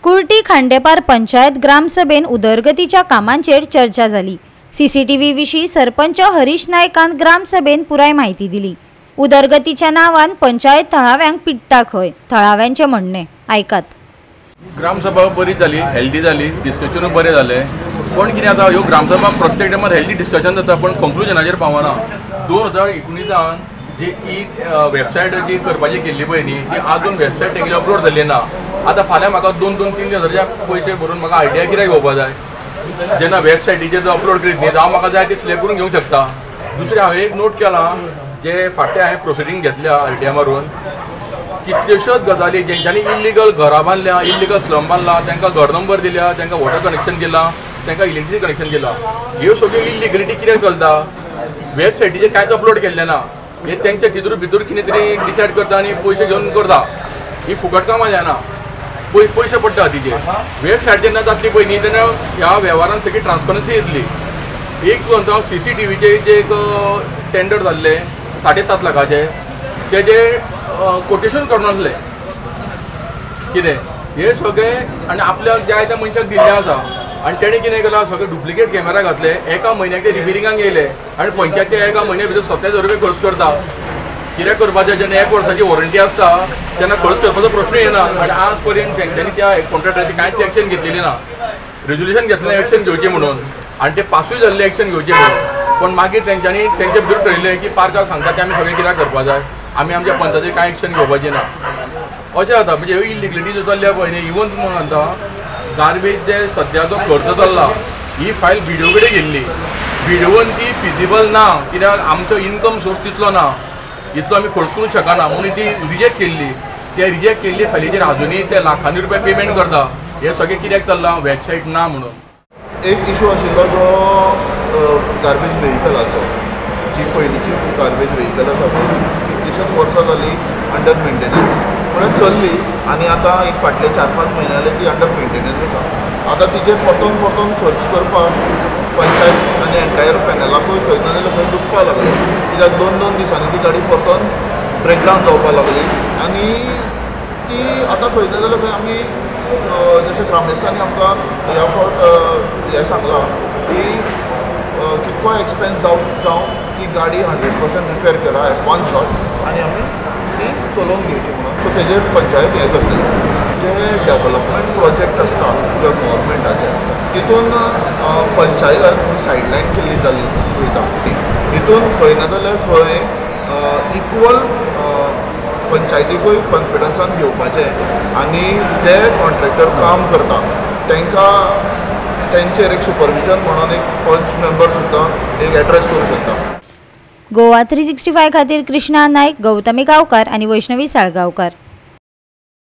कुर्टी खांडेपार पंचायत ग्रामसभेन उदरगतीच्या कामांचेर चर्चा जाली। सीसीटीव्ही विशीं सरपंच हरीश नायकान ग्रामसभेन पुराय माहिती दिली। उदरगतीच्या नावान पंचायत थळाव्यांक पिट्टा खंय, थळाव्यांचे म्हणणे आयकात। ग्रामसभा बरी जाली, हेल्दी जाली, डिस्कशन बरें जालें। पण कितें जाता, ह्यो ग्रामसभा प्रत्येक टायमार हेल्दी डिस्कशन जाता पण कंक्लुजनाचेर पावना। 2019 जी वेबसायट जी करपाची केल्ली पळय न्ही, ती आजून वेबसायट तेंगे अपलोड जाल्ली ना। आतां फाल्यां म्हाका 2-3 हजाराचे पयशे भरून म्हाका आरटीआय कित्याक घेवपा जाय? जेन्ना वेबसायटीचेर जो अपलोड करीत न्ही, हांव म्हाका जाय ते सिलेक्ट करून घेवंक शकता। दुसरें हांवें एक नोट केलां, जे फाटलें हांवें प्रोसिडींग घेतल्या आरटीआय मारून, कितल्योश्योच गजाली जेंच्यांनी इल्लिगल घरां बांदल्या, इल्लिगल स्लम बांदला, तांकां घर नंबर दिल्या, तांकां वॉटर कनेक्शन दिलां, तांकां इलेक्ट्रिसिटी कनेक्शन दिलां। ह्यो सगळ्यो इल्लिगलिटी कित्याक चलता? वेबसायटीचेर कांयच अपलोड केल्लें ना। हे तेंच्या भितर कितें तरी डिसायड करता आनी पयशे घेवन करता। ही फुकट कामां जायना, पयशे पडटा तिचे। वेबसायट जेन्ना जातली पळय न्ही, तेन्ना ह्या वेव्हारांत सगळी ट्रान्सपरन्सी येतली। एक सांगता, सीसीटीव्हीचे जे एक टेंडर जाल्ले 7.5 लाखाचे, तेजे कोटेशन करून आसलें कितें हे सगळें, आनी आपल्याक जाय त्या मनशाक दिल्लें आसा। आनी तेणें कितें केलां, सगळे डुप्लिकेट कॅमेरा घातले, एका म्हयन्याक ते रिपेरिंगाक येयले आनी पंचायती एका म्हयन्या भितर 27,000 रुपया खर्च करता। कितें करपाचें? जेन्ना 1 वर्साची वॉरंटी आसता तेन्ना खर्च करपाचो प्रश्न येना। आनी आज पर्यंत तेंच्यांनी त्या कॉन्ट्रॅक्टराची कांयच एक्शन घेतलेली ना। रेजोल्युशन घेतलें एक्शन घेवचें म्हणून, आनी ते पासूय जाल्लें एक्शन घेवचें म्हणून। पण मागीर तेंच्यांनी तेंचे भितर ठरयलें की पार्काक सांगता की आमी सगळें कित्याक करपा जाय, आमी आमच्या पंचायतीर कांय एक्शन घेवपाचें ना। अशें जाता, म्हणजे ह्यो इलिगलिटी ज्यो चल्ल्या पळय न्ही, इवन म्हणून सांगता गार्बेज जे सद्याचो खर्च चल्ला, ही फायल बिडिओ कडेन गेल्ली। बिडिओन ती फिजिबल ना, कित्याक आमचो इनकम सोर्स तितलो ना, इतलो आमी खर्च करूंक शकना म्हणून ती रिजेक्ट केल्ली। त्या रिजेक्ट केल्ली फायलीचेर अजुनूय ते लाखांनी रुपया पेमेंट करता। हे सगळें कित्याक चल्लां? वेबसायट ना म्हणून। एक इशू आशिल्लो जो गार्बेज व्हेहिकलाचो, जी पयलींची गार्बेज व्हेहिकल आसा पळय, कितलींशींच वर्सां जालीं अंडर मेंटेनन्स म्हणून चल्ली, आनी आतां एक फाटले 4-5 म्हयने जाले ती अंडर मेंटेनन्स आसा। आतां तिचेर परतून खर्च करपाक पंचायत आनी एंटायर पॅनलाकूय खंय ना जाल्यार खंय दुखपा लागले, कित्याक 2-2 दिसांनी ती गाडी परतून ब्रेकडावन जावपा लागली। आनी ती आतां खंय ना जाल्यार खंय आमी जशें ग्रामस्थांनी आमकां ह्या फावट हें सांगलां की कितको एक्सपेन्स जावं ती गाडी 100% रिपेर करा एट वन शॉट, आनी आमी ती चलोवन घेवची म्हणून। सो तेजेर पंचायत हें करतली। जे डेव्हलपमेंट प्रोजेक्ट आसता किंवा गव्हर्मेंटाचे, तितून पंचायत सायडलायन केल्ली जाली वयता, तितून खंय ना जाल्यार खंय इक्वल पंचायतीकूय कॉन्फिडन्सान घेवपाचें, आनी जे कॉन्ट्रॅक्टर काम करता तांकां तेंचेर एक सुपरविजन म्हणून एक पंच मेंबर सुद्दां एक एड्रेस करूं शकता। गोवा 365 खातीर कृष्णा नायक, गौतमी गांवकार आनी वैष्णवी साळगांवकार।